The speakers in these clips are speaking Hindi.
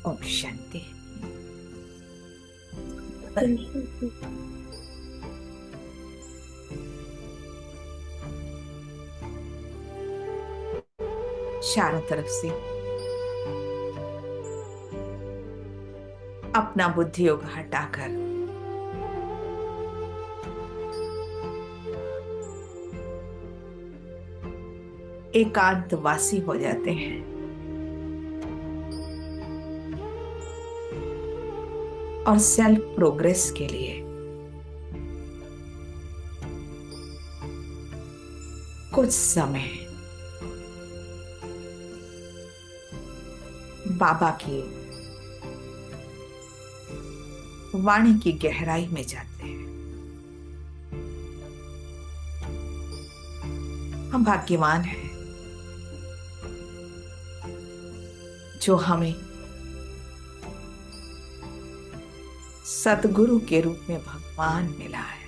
ओम शांति। चारों तरफ से अपना बुद्धि योग हटाकर एकांतवासी हो जाते हैं। और सेल्फ प्रोग्रेस के लिए कुछ समय बाबा की वाणी की गहराई में जाते हैं। हम भाग्यवान हैं जो हमें सतगुरु के रूप में भगवान मिला है।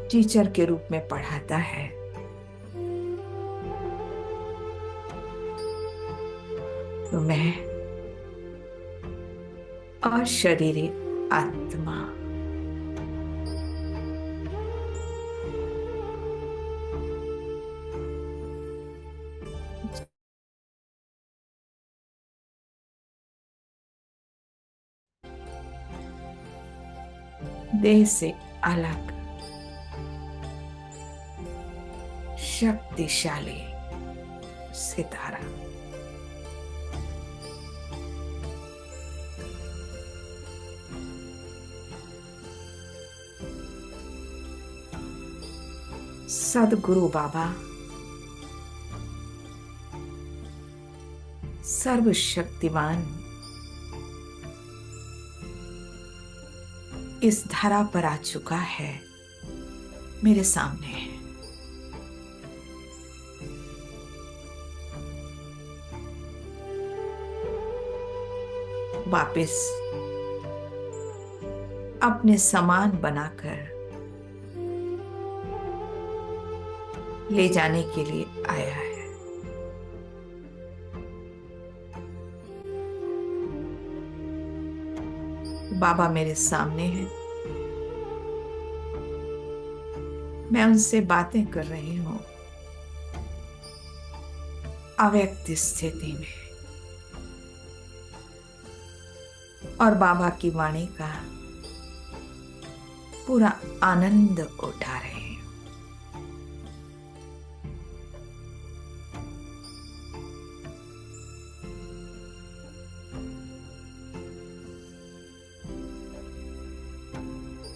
टीचर के रूप में पढ़ाता है। तो मैं अशरीरी आत्मा देह से अलग शक्तिशाली सितारा सदगुरु बाबा सर्वशक्तिमान इस धरा पर आ चुका है, मेरे सामने है। वापिस अपने समान बनाकर ले जाने के लिए आया है। बाबा मेरे सामने हैं, मैं उनसे बातें कर रही हूं अव्यक्त स्थिति में, और बाबा की वाणी का पूरा आनंद उठा रहे हैं।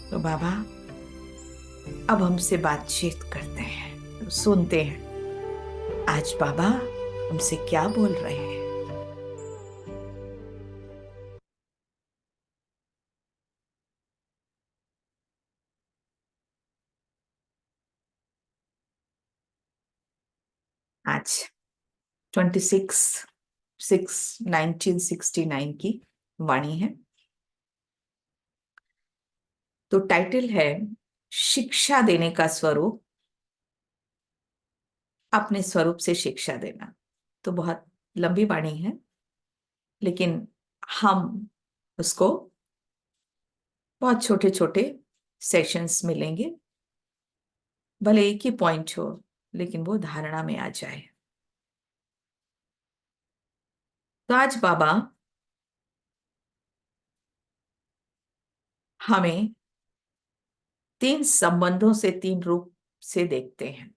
तो बाबा अब हमसे बातचीत करते हैं, सुनते हैं आज बाबा हमसे क्या बोल रहे हैं। आज 26/6/1969 की वाणी है। तो टाइटल है शिक्षा देने का स्वरूप, अपने स्वरूप से शिक्षा देना। तो बहुत लंबी वाणी है, लेकिन हम उसको बहुत छोटे छोटे सेशंस में लेंगे। भले एक ही पॉइंट हो, लेकिन वो धारणा में आ जाए। तो आज बाबा हमें 3 संबंधों से 3 रूप से देखते हैं।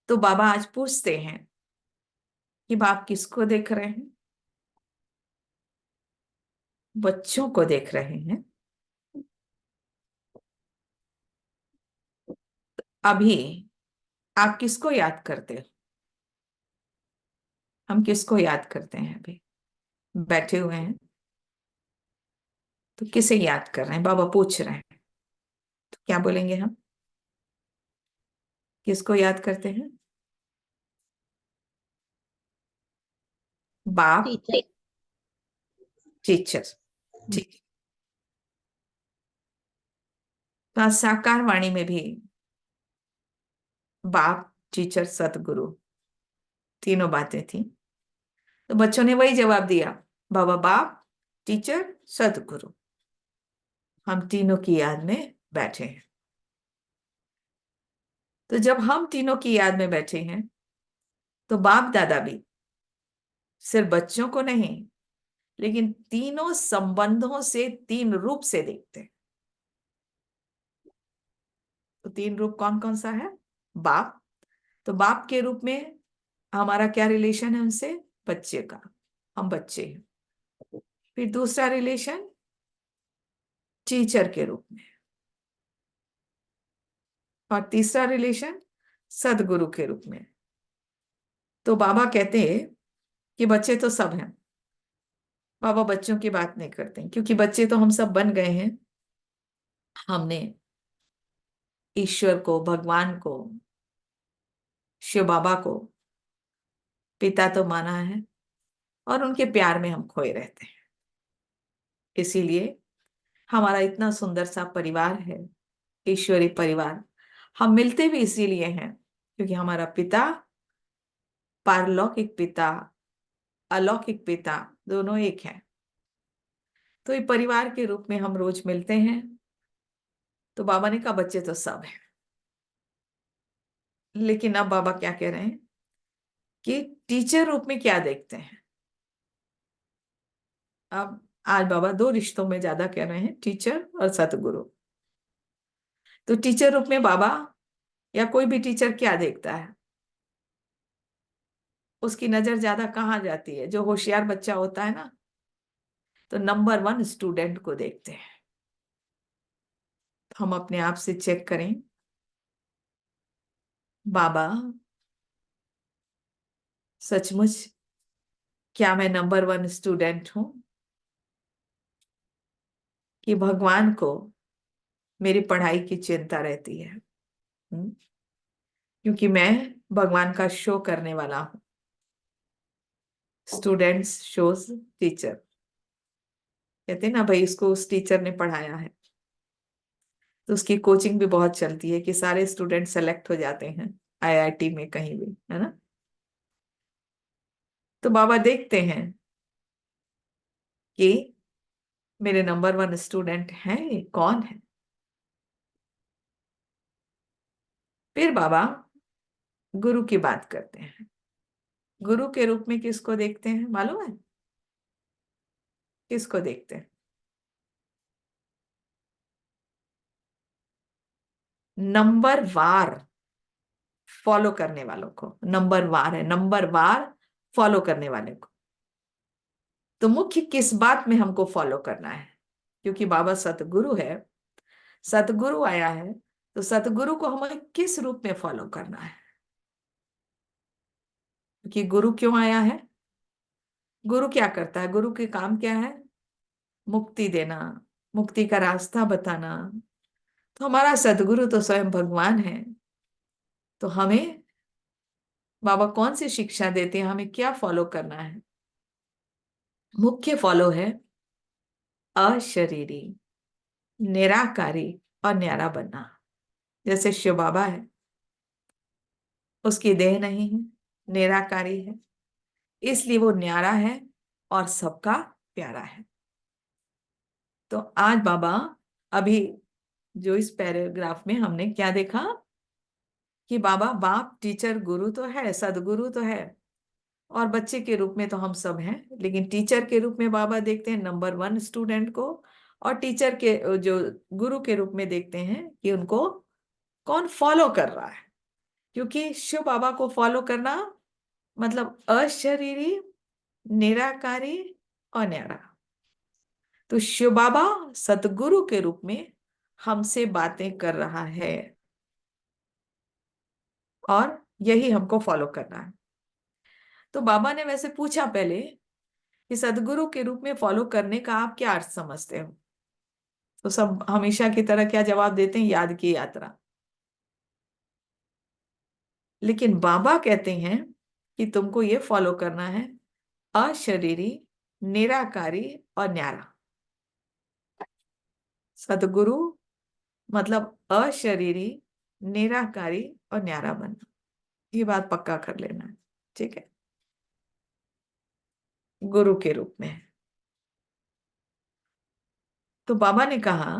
तो बाबा आज पूछते हैं कि बाप किसको देख रहे हैं? बच्चों को देख रहे हैं। अभी आप किसको याद करते हो? हम किसको याद करते हैं? अभी बैठे हुए हैं तो किसे याद कर रहे हैं? बाबा पूछ रहे हैं, तो क्या बोलेंगे हम? किसको याद करते हैं? बाप, टीचर। टीचर। ठीक है। तो आज साकार वाणी में भी बाप, टीचर, सतगुरु, तीनों बातें थी। तो बच्चों ने वही जवाब दिया, बाबा बाप, टीचर, सतगुरु। हम तीनों की याद में बैठे हैं। तो जब हम तीनों की याद में बैठे हैं तो बाप दादा भी सिर्फ बच्चों को नहीं, लेकिन तीनों संबंधों से तीन रूप से देखते हैं। तो तीन रूप कौन कौन सा है? बाप, तो बाप के रूप में हमारा क्या रिलेशन है उनसे? बच्चे का, हम बच्चे हैं। फिर दूसरा रिलेशन टीचर के रूप में, और तीसरा रिलेशन सदगुरु के रूप में। तो बाबा कहते हैं कि बच्चे तो सब हैं। बाबा बच्चों की बात नहीं करते हैं, क्योंकि बच्चे तो हम सब बन गए हैं। हमने ईश्वर को, भगवान को, शिव बाबा को पिता तो माना है, और उनके प्यार में हम खोए रहते हैं। इसीलिए हमारा इतना सुंदर सा परिवार है, ईश्वरी परिवार। हम मिलते भी इसीलिए हैं क्योंकि हमारा पिता, पारलौकिक पिता, अलौकिक पिता, दोनों एक हैं। तो ये परिवार के रूप में हम रोज मिलते हैं। तो बाबा ने कहा बच्चे तो सब हैं, लेकिन अब बाबा क्या कह रहे हैं कि टीचर रूप में क्या देखते हैं। अब आज बाबा दो रिश्तों में ज्यादा कह रहे हैं, टीचर और सतगुरु। तो टीचर रूप में बाबा या कोई भी टीचर क्या देखता है? उसकी नजर ज्यादा कहाँ जाती है? जो होशियार बच्चा होता है ना, तो नंबर वन स्टूडेंट को देखते हैं। तो हम अपने आप से चेक करें, बाबा सचमुच क्या मैं नंबर वन स्टूडेंट हूं, कि भगवान को मेरी पढ़ाई की चिंता रहती है? क्योंकि मैं भगवान का शो करने वाला हूं। स्टूडेंट्स शोज टीचर, कहते हैं ना भाई, इसको उस टीचर ने पढ़ाया है। तो उसकी कोचिंग भी बहुत चलती है कि सारे स्टूडेंट सेलेक्ट हो जाते हैं आईआईटी में, कहीं भी, है ना। तो बाबा देखते हैं कि मेरे नंबर वन स्टूडेंट हैं, ये कौन है। फिर बाबा गुरु की बात करते हैं। गुरु के रूप में किसको देखते हैं मालूम है? किसको देखते हैं? नंबर वार फॉलो करने वालों को। नंबर वार है, नंबर वार फॉलो करने वाले को। तो मुख्य किस बात में हमको फॉलो करना है? क्योंकि बाबा सतगुरु है, सतगुरु आया है, तो सतगुरु को हमें किस रूप में फॉलो करना है? कि गुरु क्यों आया है? गुरु क्या करता है? गुरु के काम क्या है? मुक्ति देना, मुक्ति का रास्ता बताना। तो हमारा सदगुरु तो स्वयं भगवान है। तो हमें बाबा कौन सी शिक्षा देते हैं, हमें क्या फॉलो करना है? मुख्य फॉलो है अशरीरी, निराकारी और न्यारा बनना। जैसे शिव बाबा है, उसकी देह नहीं है, निराकारी है, इसलिए वो न्यारा है और सबका प्यारा है। तो आज बाबा, अभी जो इस पैराग्राफ में हमने क्या देखा कि बाबा बाप, टीचर, गुरु तो है, सदगुरु तो है, और बच्चे के रूप में तो हम सब हैं। लेकिन टीचर के रूप में बाबा देखते हैं नंबर वन स्टूडेंट को, और टीचर के जो गुरु के रूप में देखते हैं कि उनको कौन फॉलो कर रहा है। क्योंकि शिव बाबा को फॉलो करना मतलब अशरीरी, निराकारी और न्यारा। तो शिव बाबा सतगुरु के रूप में हमसे बातें कर रहा है, और यही हमको फॉलो करना है। तो बाबा ने वैसे पूछा पहले कि सदगुरु के रूप में फॉलो करने का आप क्या अर्थ समझते हो? तो सब हमेशा की तरह क्या जवाब देते हैं? याद की यात्रा। लेकिन बाबा कहते हैं कि तुमको ये फॉलो करना है अशरीरी, निराकारी और न्यारा। सदगुरु मतलब अशरीरी, निराकारी और न्यारा बनना, ये बात पक्का कर लेना है, ठीक है। गुरु के रूप में। तो बाबा ने कहा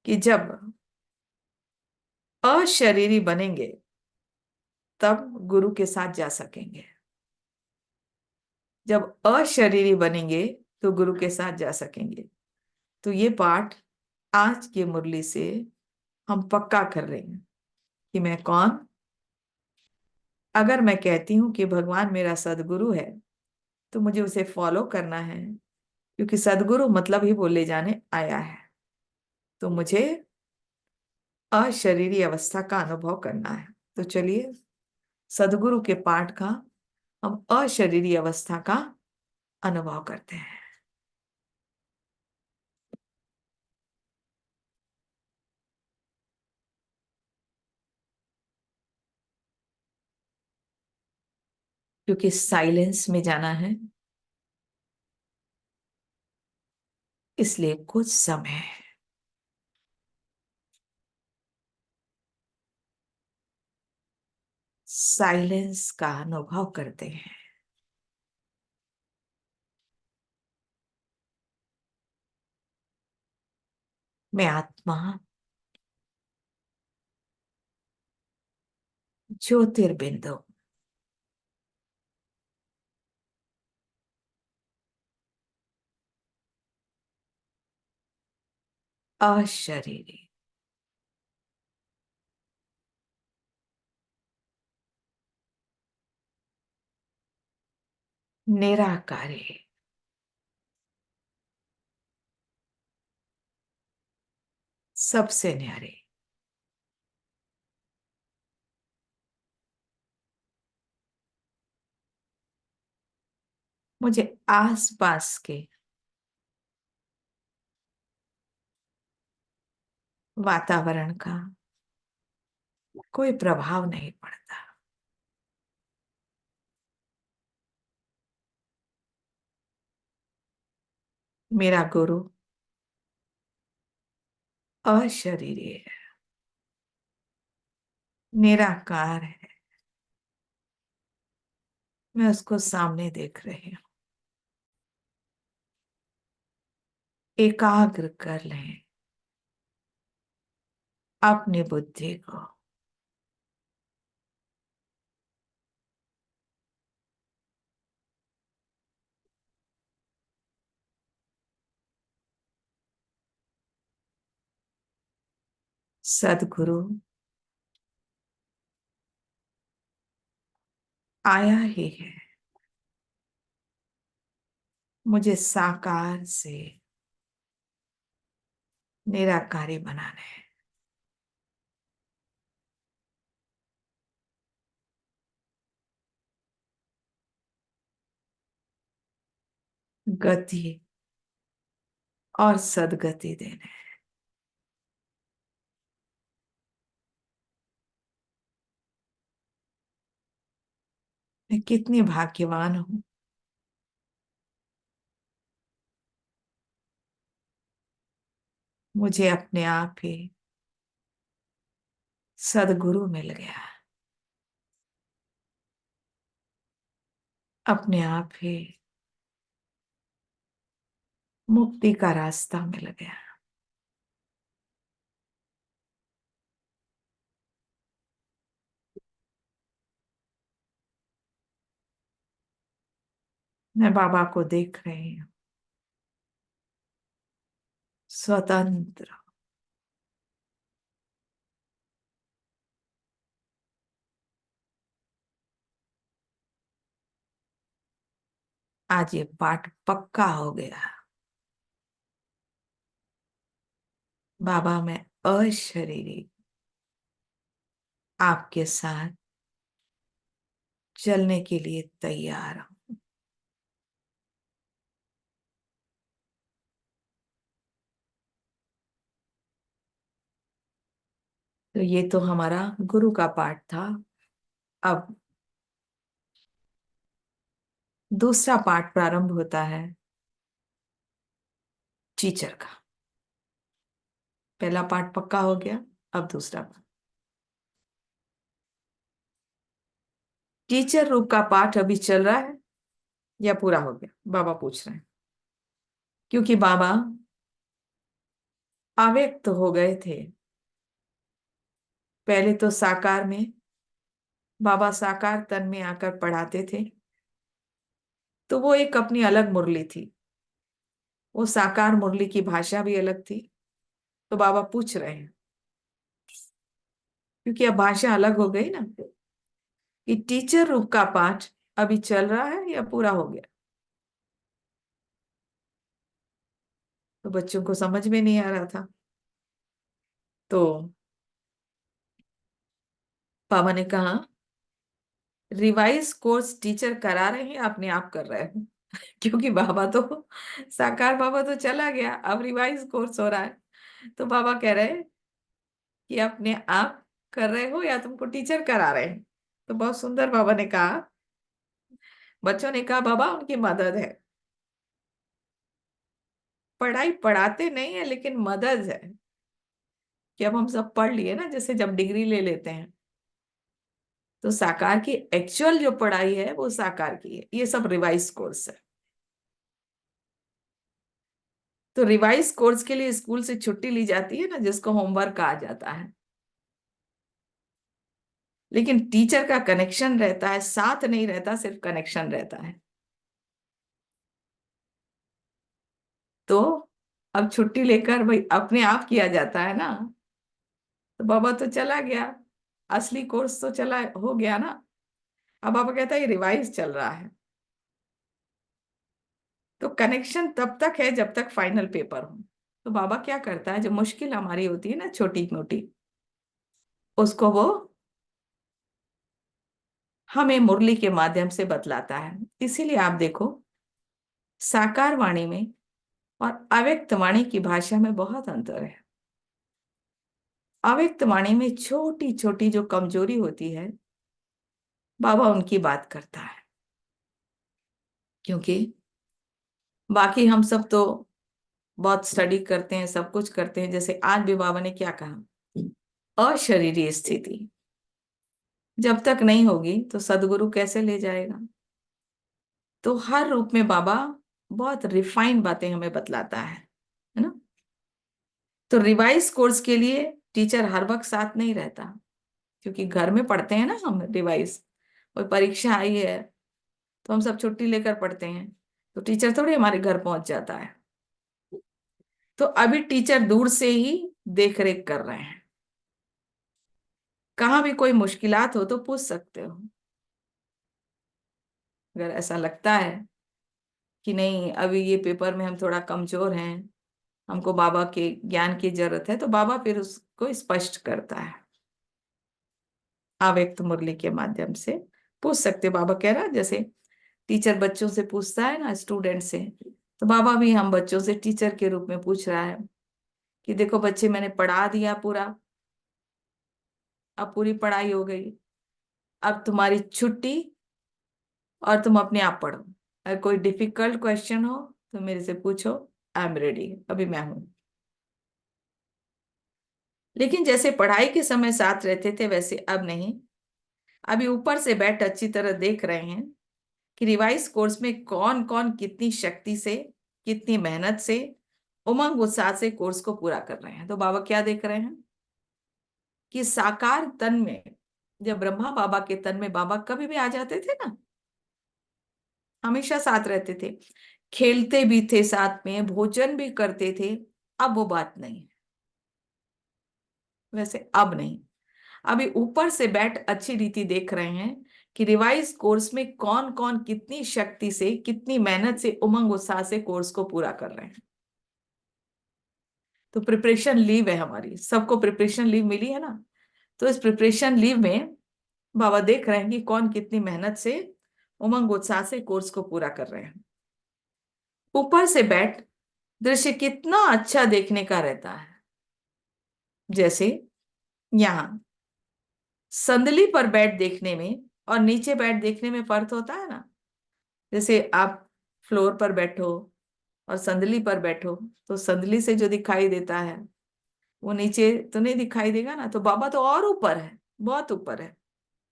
कि जब अशरीरी बनेंगे तब गुरु के साथ जा सकेंगे। जब अशरीरी बनेंगे तो गुरु के साथ जा सकेंगे। तो ये पाठ आज की मुरली से हम पक्का कर रहे हैं कि मैं कौन। अगर मैं कहती हूं कि भगवान मेरा सदगुरु है तो मुझे उसे फॉलो करना है, क्योंकि सदगुरु मतलब ही बोले जाने आया है। तो मुझे अशरीरी अवस्था का अनुभव करना है। तो चलिए सदगुरु के पाठ का हम अशरीरी अवस्था का अनुभव करते हैं। क्योंकि साइलेंस में जाना है, इसलिए कुछ समय साइलेंस का अनुभव करते हैं। मैं आत्मा ज्योतिर्बिंदु अशरीरी निराकारी सबसे न्यारे मुझे आसपास के वातावरण का कोई प्रभाव नहीं पड़ता। मेरा गुरु अशरीरी है, निराकार है। मैं उसको सामने देख रही हूं। एकाग्र कर लें अपनी बुद्धि को। सदगुरु आया ही है मुझे साकार से निराकारी बनाने। गति और सदगति देने। मैं कितनी भाग्यवान हूं, मुझे अपने आप ही सदगुरु मिल गया। अपने आप ही मुक्ति का रास्ता मिल गया। मैं बाबा को देख रही हूँ, स्वतंत्र। आज ये पाठ पक्का हो गया। बाबा मैं अशरीरी आपके साथ चलने के लिए तैयार हूं। तो ये तो हमारा गुरु का पाठ था। अब दूसरा पाठ प्रारंभ होता है टीचर का। पहला पाठ पक्का हो गया, अब दूसरा पाठ। टीचर रूप का पाठ अभी चल रहा है या पूरा हो गया, बाबा पूछ रहे हैं। क्योंकि बाबा अव्यक्त हो गए थे। पहले तो साकार में, बाबा साकार तन में आकर पढ़ाते थे, तो वो एक अपनी अलग मुरली थी। वो साकार मुरली की भाषा भी अलग थी। तो बाबा पूछ रहे हैं, क्योंकि अब भाषा अलग हो गई ना, कि टीचर रूप का पाठ अभी चल रहा है या पूरा हो गया। तो बच्चों को समझ में नहीं आ रहा था। तो बाबा ने कहा, रिवाइज कोर्स टीचर करा रहे हैं, अपने आप कर रहे हैं। क्योंकि बाबा तो, साकार बाबा तो चला गया, अब रिवाइज कोर्स हो रहा है। तो बाबा कह रहे हैं कि अपने आप कर रहे हो या तुमको टीचर करा रहे हैं। तो बहुत सुंदर बाबा ने कहा, बच्चों ने कहा बाबा उनकी मदद है। पढ़ाई पढ़ाते नहीं है, लेकिन मदद है। कि अब हम सब पढ़ लिए ना, जैसे जब डिग्री ले लेते हैं, तो साकार की एक्चुअल जो पढ़ाई है वो साकार की है, ये सब रिवाइज कोर्स है। तो रिवाइज कोर्स के लिए स्कूल से छुट्टी ली जाती है ना, जिसको होमवर्क कहा जाता है। लेकिन टीचर का कनेक्शन रहता है, साथ नहीं रहता, सिर्फ कनेक्शन रहता है। तो अब छुट्टी लेकर भाई अपने आप किया जाता है ना। तो बाबा तो चला गया, असली कोर्स तो चला हो गया ना। अब बाबा कहता है ये रिवाइज चल रहा है। तो कनेक्शन तब तक है जब तक फाइनल पेपर हो। तो बाबा क्या करता है, जो मुश्किल हमारी होती है ना छोटी मोटी, उसको वो हमें मुरली के माध्यम से बतलाता है। इसीलिए आप देखो, साकार वाणी में और अव्यक्त वाणी की भाषा में बहुत अंतर है। अव्यक्त वाणी में छोटी छोटी जो कमजोरी होती है, बाबा उनकी बात करता है। क्योंकि बाकी हम सब तो बहुत स्टडी करते हैं, सब कुछ करते हैं। जैसे आज भी बाबा ने क्या कहा, अशरीरी स्थिति जब तक नहीं होगी तो सदगुरु कैसे ले जाएगा। तो हर रूप में बाबा बहुत रिफाइंड बातें हमें बतलाता है ना। तो रिवाइज कोर्स के लिए टीचर हर वक्त साथ नहीं रहता, क्योंकि घर में पढ़ते हैं ना हम रिवाइज। कोई परीक्षा आई है तो हम सब छुट्टी लेकर पढ़ते हैं, तो टीचर थोड़ी हमारे घर पहुंच जाता है। तो अभी टीचर दूर से ही देख रेख कर रहे हैं। कहाँ भी कोई मुश्किलात हो तो पूछ सकते हो। अगर ऐसा लगता है कि नहीं अभी ये पेपर में हम थोड़ा कमजोर हैं, हमको बाबा के ज्ञान की जरूरत है, तो बाबा फिर उसको स्पष्ट करता है। अव्यक्त मुरली के माध्यम से पूछ सकते हो। बाबा कह रहा है जैसे टीचर बच्चों से पूछता है ना, स्टूडेंट से, तो बाबा भी हम बच्चों से टीचर के रूप में पूछ रहा है कि देखो बच्चे, मैंने पढ़ा दिया पूरा, अब पूरी पढ़ाई हो गई, अब तुम्हारी छुट्टी और तुम अपने आप पढ़ो। अगर कोई डिफिकल्ट क्वेश्चन हो तो मेरे से पूछो, आई एम रेडी, अभी मैं हूं। लेकिन जैसे पढ़ाई के समय साथ रहते थे वैसे अब नहीं। अभी ऊपर से बैठ अच्छी तरह देख रहे हैं कि रिवाइज कोर्स में कौन कौन कितनी शक्ति से, कितनी मेहनत से, उमंग उत्साह से कोर्स को पूरा कर रहे हैं। तो बाबा क्या देख रहे हैं कि साकार तन में, जब ब्रह्मा बाबा के तन में बाबा कभी भी आ जाते थे ना, हमेशा साथ रहते थे, खेलते भी थे साथ में, भोजन भी करते थे। अब वो बात नहीं, वैसे अब नहीं। अभी ऊपर से बैठ अच्छी रीति देख रहे हैं कि रिवाइज कोर्स में कौन कौन कितनी शक्ति से, कितनी मेहनत से, उमंग उत्साह से कोर्स को पूरा कर रहे हैं। तो प्रिपरेशन लीव है हमारी, सबको प्रिपरेशन लीव मिली है ना। तो इस प्रिपरेशन लीव में बाबा देख रहे हैं कि कौन कितनी मेहनत से, उमंग उत्साह से कोर्स को पूरा कर रहे हैं। ऊपर से बैठ दृश्य कितना अच्छा देखने का रहता है। जैसे यहाँ संदली पर बैठ देखने में और नीचे बैठ देखने में फर्क होता है ना। जैसे आप फ्लोर पर बैठो और संदली पर बैठो, तो संदली से जो दिखाई देता है वो नीचे तो नहीं दिखाई देगा ना। तो बाबा तो और ऊपर है, बहुत ऊपर है।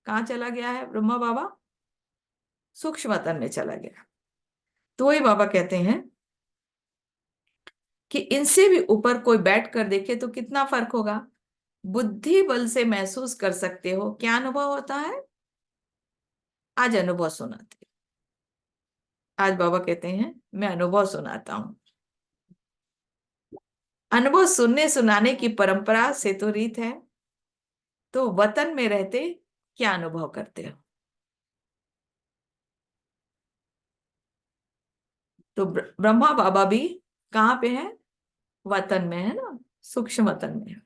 कहाँ चला गया है ब्रह्मा बाबा, सूक्ष्म वतन में चला गया। तो वही बाबा कहते हैं कि इनसे भी ऊपर कोई बैठ कर देखे तो कितना फर्क होगा। बुद्धि बल से महसूस कर सकते हो, क्या अनुभव होता है। आज अनुभव सुनाते, आज बाबा कहते हैं मैं अनुभव सुनाता हूं। अनुभव सुनने सुनाने की परंपरा से तो रीत है, तो वतन में रहते क्या अनुभव करते हो। तो ब्रह्मा बाबा भी कहाँ पे है, वतन में है ना, सूक्ष्म वतन में है।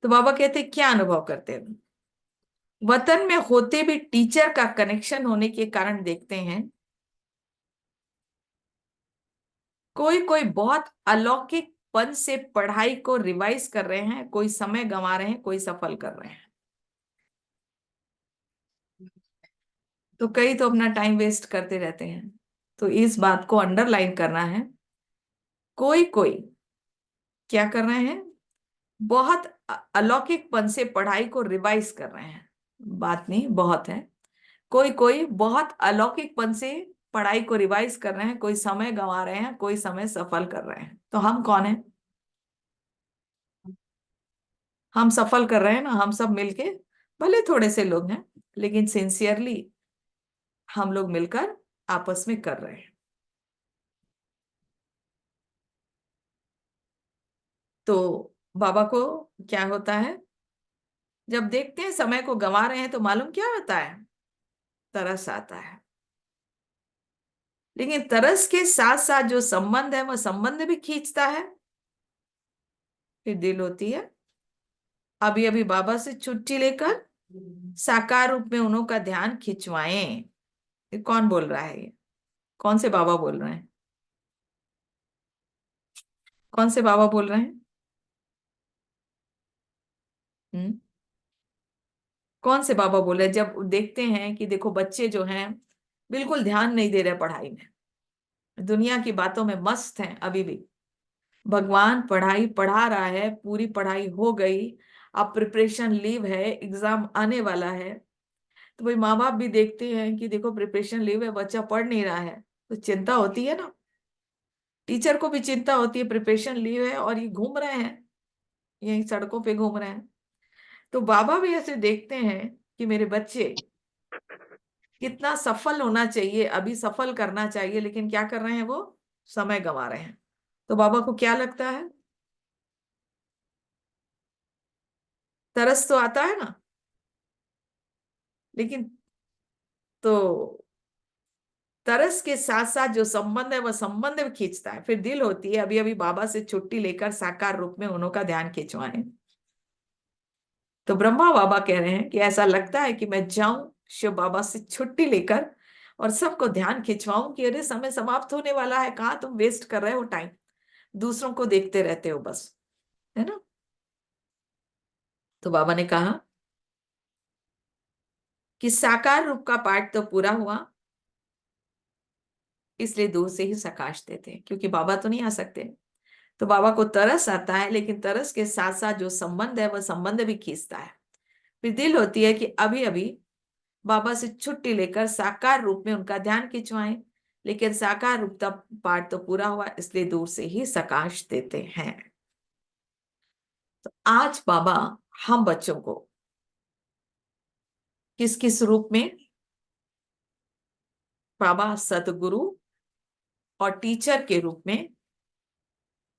तो बाबा कहते क्या अनुभव करते हो। वतन में होते भी टीचर का कनेक्शन होने के कारण देखते हैं कोई कोई बहुत अलौकिक पन से पढ़ाई को रिवाइज कर रहे हैं, कोई समय गंवा रहे हैं, कोई सफल कर रहे हैं। तो कई तो अपना टाइम वेस्ट करते रहते हैं। तो इस बात को अंडरलाइन करना है, कोई कोई क्या कर रहे हैं, बहुत अलौकिकपन से पढ़ाई को रिवाइज कर रहे हैं। बात नहीं, बहुत है। कोई कोई बहुत अलौकिकपन से पढ़ाई को रिवाइज कर रहे हैं, कोई समय गंवा रहे हैं, कोई समय सफल कर रहे हैं। तो हम कौन है, हम सफल कर रहे हैं ना, हम सब मिलके। भले थोड़े से लोग हैं, लेकिन सिंसियरली हम लोग मिलकर आपस में कर रहे हैं। तो बाबा को क्या होता है, जब देखते हैं समय को गंवा रहे हैं तो मालूम क्या होता है, तरस आता है। लेकिन तरस के साथ साथ जो संबंध है वह संबंध भी खींचता है। फिर दिल होती है, अभी अभी बाबा से छुट्टी लेकर साकार रूप में उन्हों का ध्यान खिंचवाएं। ये कौन बोल रहा है, ये कौन से बाबा बोल रहे हैं, कौन से बाबा बोल रहे हैं। हम्म, कौन से बाबा बोल रहे हैं। जब देखते हैं कि देखो बच्चे जो हैं बिल्कुल ध्यान नहीं दे रहे पढ़ाई में, दुनिया की बातों में मस्त हैं अभी भी। भगवान पढ़ाई पढ़ा रहा है, पूरी पढ़ाई हो गई, अब प्रिपरेशन लीव है, एग्जाम आने वाला है। तो भाई माँ बाप भी देखते हैं कि देखो प्रिपरेशन लीव है, बच्चा पढ़ नहीं रहा है, तो चिंता होती है ना। टीचर को भी चिंता होती है, प्रिपरेशन लीव है और ये घूम रहे हैं, यही सड़कों पे घूम रहे हैं। तो बाबा भी ऐसे देखते हैं कि मेरे बच्चे कितना सफल होना चाहिए, अभी सफल करना चाहिए, लेकिन क्या कर रहे हैं वो, समय गंवा रहे हैं। तो बाबा को क्या लगता है, तरस तो आता है ना। लेकिन तो तरस के साथ साथ जो संबंध है वह संबंध भी खींचता है। फिर दिल होती है, अभी अभी बाबा से छुट्टी लेकर साकार रूप में उन्हों का ध्यान खिंचवाएं। तो ब्रह्मा बाबा कह रहे हैं कि ऐसा लगता है कि मैं जाऊं शिव बाबा से छुट्टी लेकर और सबको ध्यान खिंचवाऊं कि अरे समय समाप्त होने वाला है, कहाँ तुम वेस्ट कर रहे हो टाइम, दूसरों को देखते रहते हो बस, है ना। तो बाबा ने कहा कि साकार रूप का पाठ तो पूरा हुआ, इसलिए दूर से ही सकाश देते हैं, क्योंकि बाबा तो नहीं आ सकते। तो बाबा को तरस आता है, लेकिन तरस के साथ साथ जो संबंध है वह संबंध भी खींचता है। फिर दिल होती है कि अभी अभी बाबा से छुट्टी लेकर साकार रूप में उनका ध्यान खिंचवाएं, लेकिन साकार रूप का पाठ तो पूरा हुआ, इसलिए दूर से ही सकाश देते हैं। तो आज बाबा हम बच्चों को किस किस रूप में, बाबा सतगुरु और टीचर के रूप में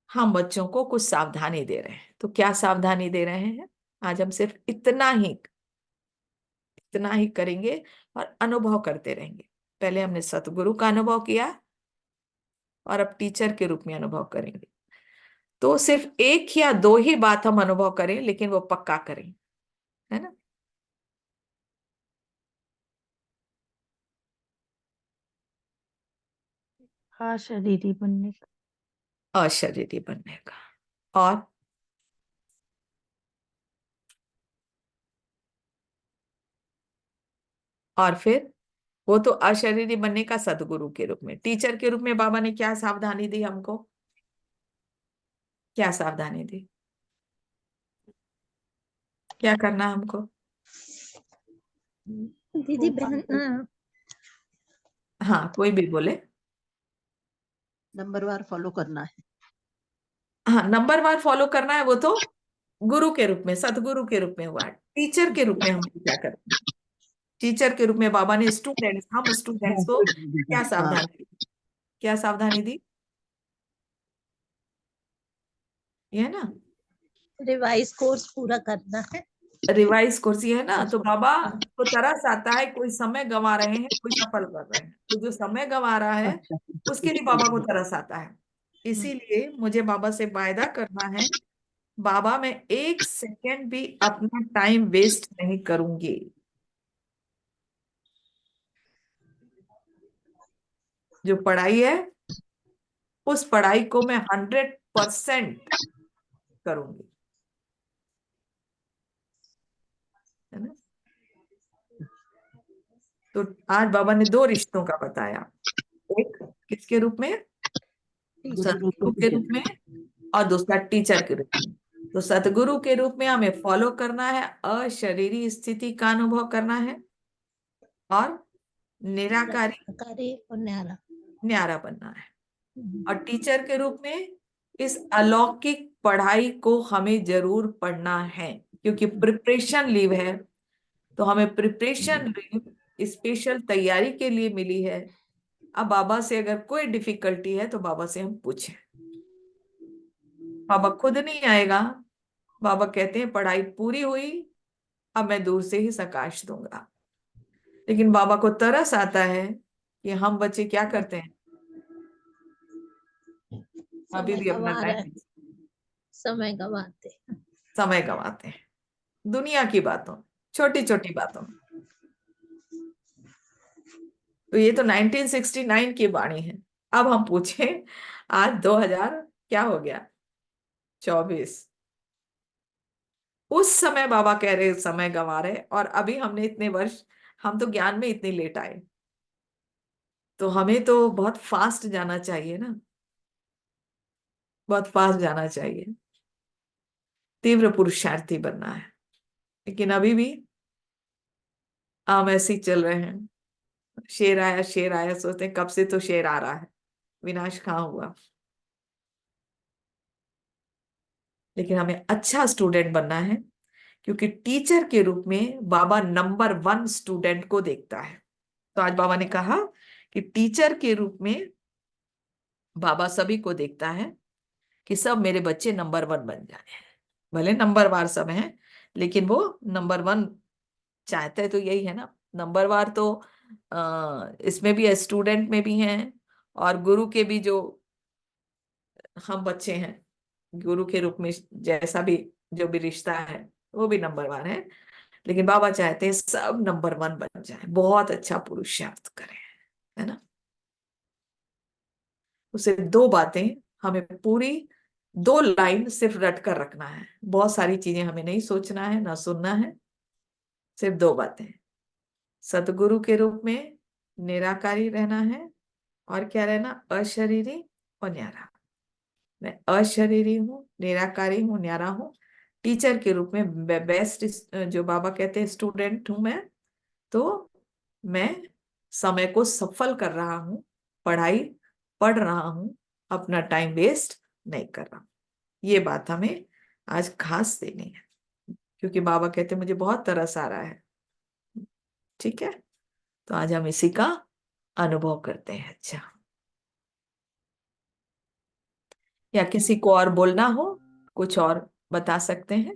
हम बच्चों को कुछ सावधानी दे रहे हैं। तो क्या सावधानी दे रहे हैं, आज हम सिर्फ इतना ही करेंगे और अनुभव करते रहेंगे। पहले हमने सतगुरु का अनुभव किया और अब टीचर के रूप में अनुभव करेंगे। तो सिर्फ एक या दो ही बात हम अनुभव करें, लेकिन वो पक्का करें, है ना। हाँ, शरीरी बनने का। अशरीरी बनने का। और फिर वो तो अशरीरी बनने का सदगुरु के रूप में। टीचर के रूप में बाबा ने क्या सावधानी दी हमको, क्या सावधानी दी, क्या करना है हमको। दीदी बहन हाँ, कोई भी बोले। नंबरवार फॉलो करना है। हाँ, नंबरवार फॉलो करना है, वो तो गुरु के रूप में, सतगुरु के रूप में हुआ। टीचर के रूप में हम क्या करते हैं? टीचर के रूप में बाबा ने स्टूडेंट्स, हम स्टूडेंट्स हाँ, को कोई नहीं बेटा, क्या हाँ। सावधानी, क्या सावधानी दी, ये है ना, रिवाइज कोर्स पूरा करना है। रिवाइज कोर्स, ये है ना। तो बाबा हाँ, को तरस आता है, कोई समय गंवा रहे हैं, कोई सफल कर रहे हैं, तो जो समय गंवा रहा है अच्छा, उसके लिए बाबा को तरस आता है। इसीलिए मुझे बाबा से वायदा करना है, बाबा मैं एक सेकेंड भी अपना टाइम वेस्ट नहीं करूंगी। जो पढ़ाई है, उस पढ़ाई को मैं 100% करूंगी, है ना। तो आज बाबा ने दो रिश्तों का बताया, एक किसके रूप में, गुरु सतगुरु के रूप में, और दूसरा टीचर के रूप में। तो सतगुरु के रूप में हमें फॉलो करना है, अशरीरी स्थिति का अनुभव करना है, और निराकारी निराकारी और न्यारा। न्यारा बनना है। और टीचर के रूप में इस अलौकिक पढ़ाई को हमें जरूर पढ़ना है, क्योंकि प्रिपरेशन लीव है। तो हमें प्रिपरेशन लीव स्पेशल तैयारी के लिए मिली है। अब बाबा से अगर कोई डिफिकल्टी है तो बाबा से हम पूछें। बाबा खुद नहीं आएगा। बाबा कहते हैं पढ़ाई पूरी हुई, अब मैं दूर से ही प्रकाश दूंगा। लेकिन बाबा को तरस आता है कि हम बच्चे क्या करते हैं, अभी समय भी अपना गंवा रहे, टाइम, समय गंवाते। समय गंवाते हैं दुनिया की बातों, छोटी छोटी बातों में। तो ये तो 1969 की वाणी है। अब हम पूछें, आज 2000 क्या हो गया, 24। उस समय बाबा कह रहे समय गंवा रहे, और अभी हमने इतने वर्ष, हम तो ज्ञान में इतने लेट आए, तो हमें तो बहुत फास्ट जाना चाहिए ना, बहुत फास्ट जाना चाहिए, तीव्र पुरुषार्थी बनना है। लेकिन अभी भी हम ऐसे ही चल रहे हैं, शेर आया शेर आया, सोचते हैं कब से तो शेर आ रहा है, विनाश कहाँ हुआ। लेकिन हमें अच्छा स्टूडेंट बनना है, क्योंकि टीचर के रूप में बाबा नंबर 1 स्टूडेंट को देखता है। तो आज बाबा ने कहा कि टीचर के रूप में बाबा सभी को देखता है, कि सब मेरे बच्चे नंबर 1 बन जाए। भले नंबरवार सब हैं, लेकिन वो नंबर 1 चाहते हैं, तो यही है ना। नंबरवार तो इसमें भी है, स्टूडेंट में भी हैं, और गुरु के भी जो हम बच्चे हैं, गुरु के रूप में जैसा भी जो भी रिश्ता है, वो भी नंबर 1 है। लेकिन बाबा चाहते हैं सब नंबर 1 बन जाए, बहुत अच्छा पुरुषार्थ करें, है ना। उसे दो बातें हमें पूरी, 2 लाइन सिर्फ रट कर रखना है, बहुत सारी चीजें हमें नहीं सोचना है ना सुनना है। सिर्फ 2 बातें, सतगुरु के रूप में निराकारी रहना है, और क्या रहना, अशरीरी और न्यारा। मैं अशरीरी हूँ, निराकारी हूँ, न्यारा हूँ। टीचर के रूप में बेस्ट, जो बाबा कहते हैं स्टूडेंट हूं मैं। तो मैं समय को सफल कर रहा हूँ, पढ़ाई पढ़ रहा हूँ, अपना टाइम वेस्ट नहीं कर रहा हूँ। ये बात हमें आज खास देनी है, क्योंकि बाबा कहते हैं मुझे बहुत तरस आ रहा है। ठीक है, तो आज हम इसी का अनुभव करते हैं। अच्छा, या किसी को और बोलना हो, कुछ और बता सकते हैं,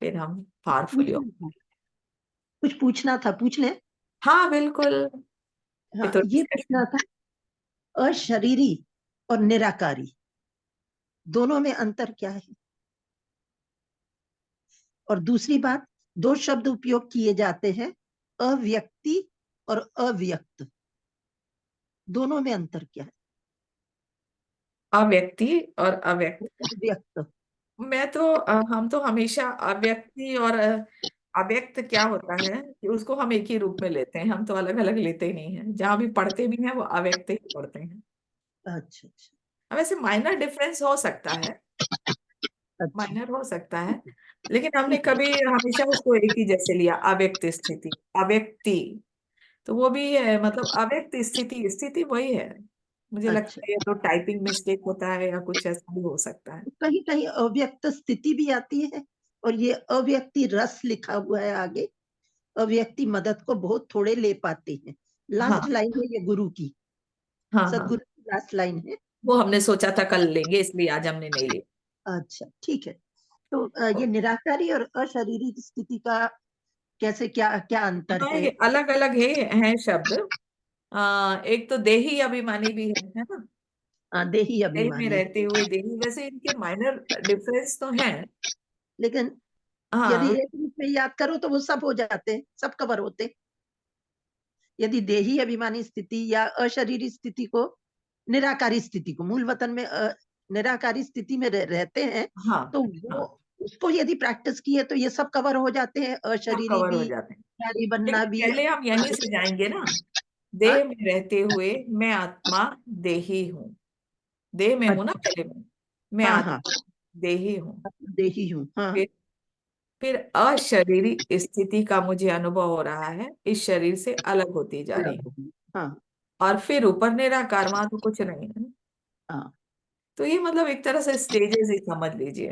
फिर हम पावरफुल योग। पूछना था, कुछ पूछना था, पूछ ले। हाँ बिल्कुल, ये हाँ, तो ये पूछना डिस्कशन। था, अशरीरी और निराकारी दोनों में अंतर क्या है? और दूसरी बात, दो शब्द उपयोग किए जाते हैं, अव्यक्ति और अव्यक्त, दोनों में अंतर क्या है? अव्यक्ति और अव्यक्त, अव्यक्त, मैं तो हम तो हमेशा अव्यक्ति और अव्यक्त क्या होता है कि उसको हम एक ही रूप में लेते हैं, हम तो अलग अलग लेते ही नहीं है। जहां भी पढ़ते भी हैं वो अव्यक्त ही पढ़ते हैं। अच्छा अच्छा अब ऐसे माइनर डिफरेंस हो सकता है, अच्छा, माइनर हो सकता है, लेकिन हमने कभी हमेशा उसको एक ही जैसे लिया, अव्यक्त स्थिति, अव्यक्ति। तो वो भी है, मतलब अव्यक्त स्थिति, स्थिति वही है। मुझे अच्छा, लगता है ये तो टाइपिंग मिस्टेक होता है या कुछ ऐसा भी हो सकता है। कहीं कहीं अव्यक्त स्थिति भी आती है, और ये अव्यक्ति रस लिखा हुआ है आगे। अव्यक्ति मदद को बहुत थोड़े ले पाते हैं। लास्ट हाँ लाइन है ये गुरु की, हाँ हाँ, सदगुरु की लास्ट लाइन है। वो हमने सोचा था कल लेंगे, इसलिए आज हमने नहीं लिया। अच्छा, ठीक है। तो ये निराकारी और अशरीरी स्थिति का कैसे, क्या क्या अंतर हाँ, है? ये अलग अलग है शब्द। एक तो देही अभिमानी भी है ना। देही देह में अभिमानी, रहते हुए देही, वैसे इनके माइनर डिफरेंस तो हैं। लेकिन यदि हाँ एक रूप में याद करो तो वो सब हो जाते हैं, सब कवर होते हैं। यदि देही अभिमानी स्थिति या अशरीरी स्थिति को, निराकारी स्थिति को, मूल वतन में निराकारी स्थिति में रहते हैं, हाँ तो हाँ, वो उसको यदि प्रैक्टिस किए तो ये सब कवर हो जाते हैं, सब अशरीरी कवर हो भी, जाते हैं। नारी बनना लेकिन भी। पहले हम यहीं से जाएंगे ना। हाँ देह में रहते हुए मैं आत्मा देही हूँ। देह में हूं ना अच्छा, पहले मैं हाँ हाँ, आत्मा देही हूँ। देही हूँ, हाँ फिर फिर अशरीरी स्थिति का मुझे अनुभव हो रहा है, इस शरीर से अलग होती जा रही अलग है। हूँ, हाँ और फिर ऊपर निराकार, वहां तो कुछ नहीं है। हाँ, तो ये मतलब एक तरह से स्टेजेस ही समझ लीजिए,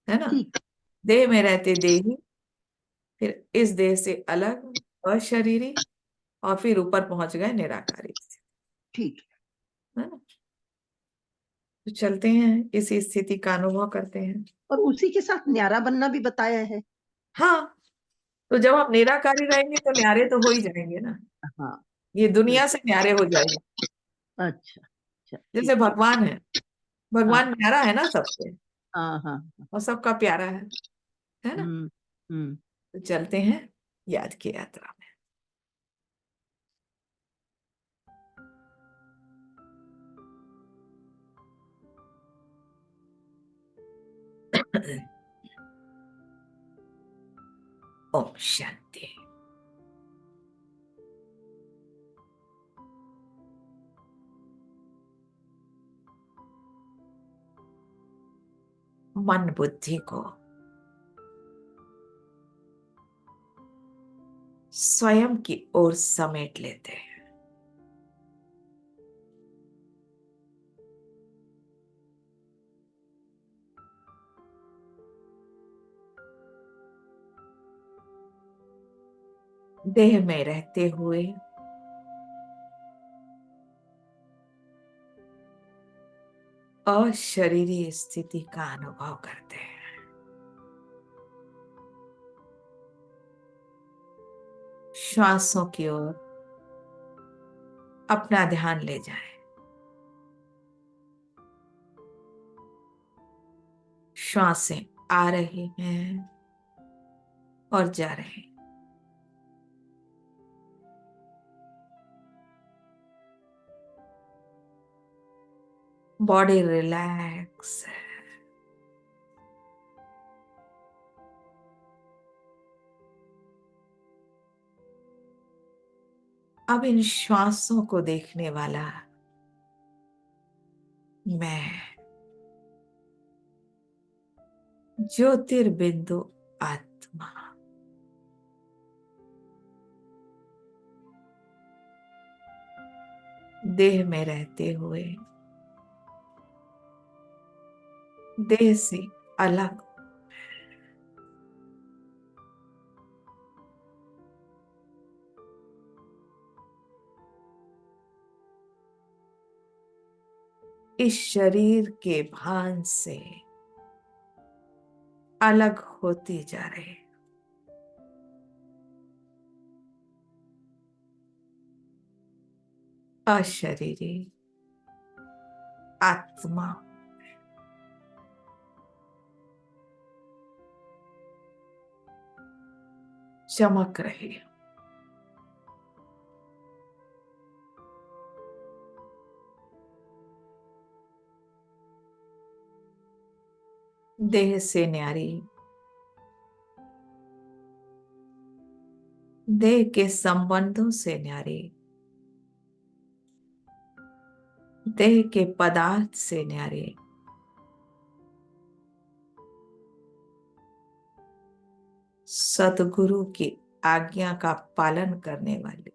है ना। ठीक, देह में रहते देही, फिर इस देह से अलग अशरीरी, और फिर ऊपर पहुंच गए निराकारी स्थिति, ठीक। है ना। तो चलते हैं, इसी स्थिति का अनुभव करते हैं। और उसी के साथ न्यारा बनना भी बताया है। हाँ, तो जब हम निराकारी रहेंगे तो न्यारे तो हो ही जाएंगे ना। हाँ, ये दुनिया से न्यारे हो जाएंगे। अच्छा अच्छा, जैसे ठीक ठीक, भगवान है, हाँ भगवान न्यारा है ना सबसे, हाँ हाँ, और सबका प्यारा है ना। हम्म हम्म। तो चलते हैं याद की यात्रा में। ओम शांति। मन बुद्धि को स्वयं की ओर समेट लेते हैं। देह में रहते हुए अशरीरी स्थिति का अनुभव करते हैं। श्वासों की ओर अपना ध्यान ले जाएं। श्वासें आ रही हैं और जा रही हैं। बॉडी रिलैक्स है। अब इन श्वासों को देखने वाला मैं, ज्योतिर्बिंदु आत्मा, देह में रहते हुए देह से अलग, इस शरीर के भान से अलग होती जा रही, अशरीरी आत्मा चमक रही। देह से न्यारी, देह के संबंधों से न्यारी, देह के पदार्थ से न्यारी, सतगुरु की आज्ञा का पालन करने वाले,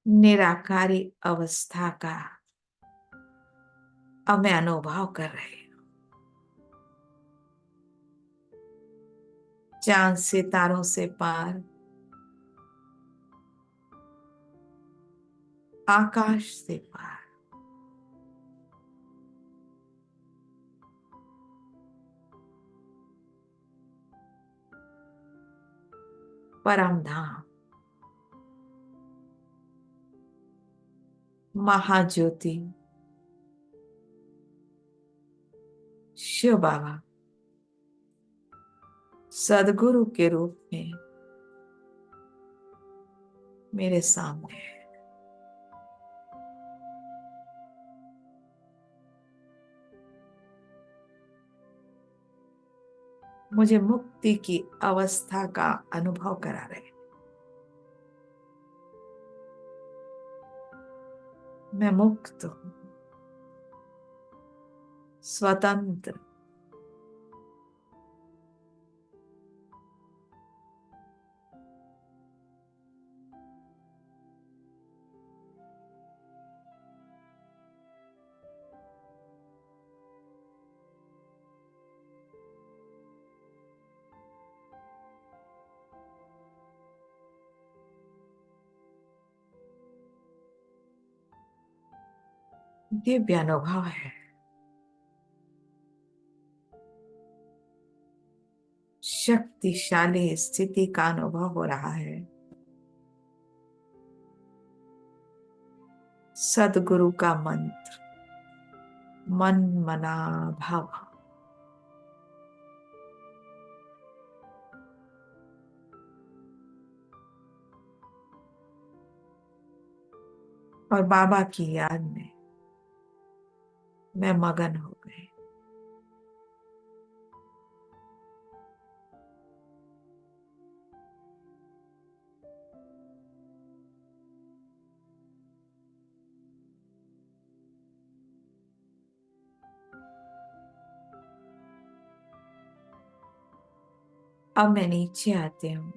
निराकारी अवस्था का अब मैं अनुभव कर रही हूं। चांद सितारों से पार, आकाश से पार, परम धाम, महाज्योति शिव बाबा सदगुरु के रूप में मेरे सामने है। मुझे मुक्ति की अवस्था का अनुभव करा रहे हैं। मैं मुक्त हूं, स्वतंत्र, दिव्य अनुभव है। शक्तिशाली स्थिति का अनुभव हो रहा है। सदगुरु का मंत्र, मन मना भाव, और बाबा की याद में मैं मगन हो गई। अब मैं नीचे आती हूँ।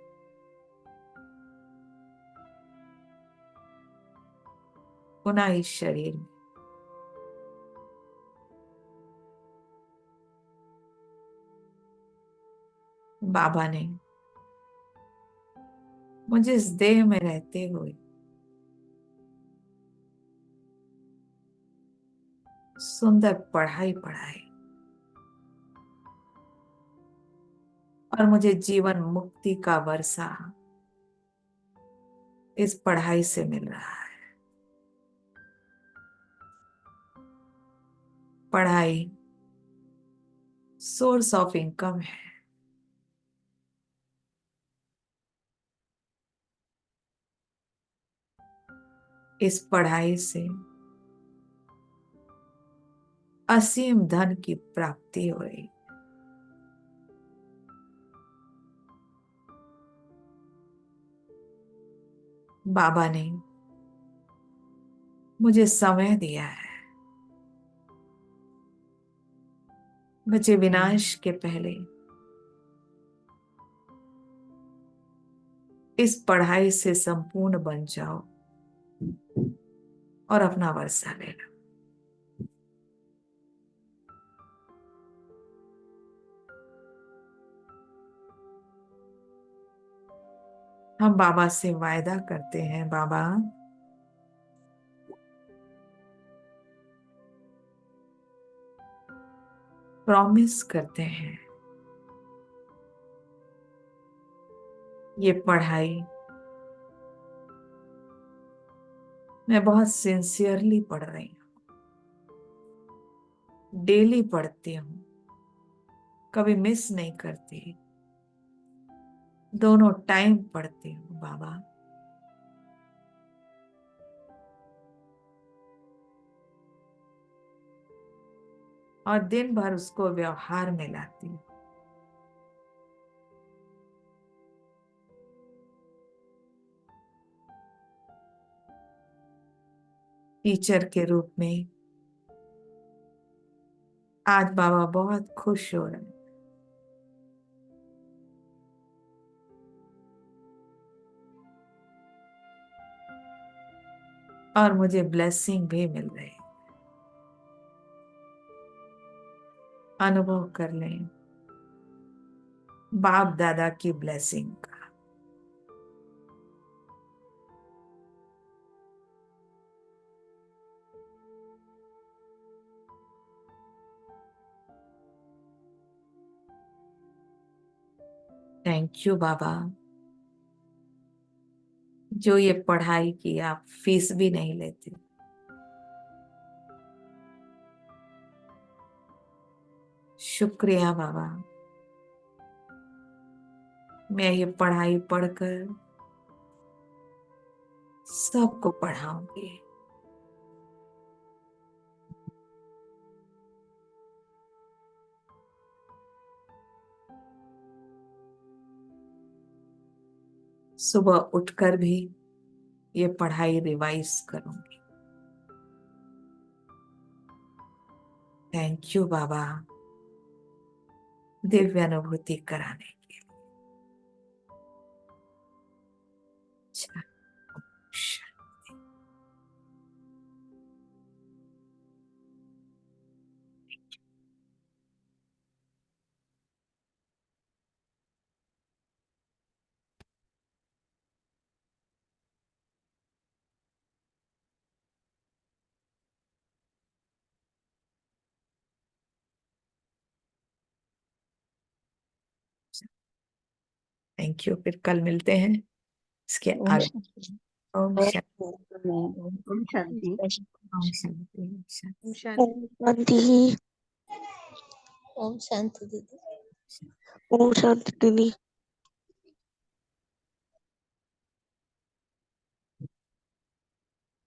पुनः इस शरीर में बाबा ने मुझे इस देह में रहते हुए सुंदर पढ़ाई पढ़ाई और मुझे जीवन मुक्ति का वर्षा इस पढ़ाई से मिल रहा है। पढ़ाई सोर्स ऑफ इनकम है। इस पढ़ाई से असीम धन की प्राप्ति हो रही। बाबा ने मुझे समय दिया है। मुझे विनाश के पहले इस पढ़ाई से संपूर्ण बन जाओ और अपना वर्षा ले लो। हम बाबा से वायदा करते हैं, बाबा प्रॉमिस करते हैं, ये पढ़ाई मैं बहुत सिंसियरली पढ़ रही हूँ। डेली पढ़ती हूँ, कभी मिस नहीं करती, दोनों टाइम पढ़ती हूँ बाबा। और दिन भर उसको व्यवहार में लाती हूँ। टीचर के रूप में आज बाबा बहुत खुश हो रहे हैं। और मुझे ब्लेसिंग भी मिल रही है। अनुभव कर लें बाप दादा की ब्लेसिंग का। थैंक यू बाबा, जो ये पढ़ाई की आप फीस भी नहीं लेते। शुक्रिया बाबा, मैं ये पढ़ाई पढ़कर सबको पढ़ाऊंगी। सुबह उठकर भी ये पढ़ाई रिवाइज करूंगी। थैंक यू बाबा, दिव्य अनुभूति कराने के लिए। अच्छा, शांति। थैंक यू, फिर कल मिलते हैं इसके ओम आगे। शांति। ओम शांति। ओम शांति। ओम शांति। ओम शांति। ओम शांति। ओम शांति दीदी। ओम शांति दीदी।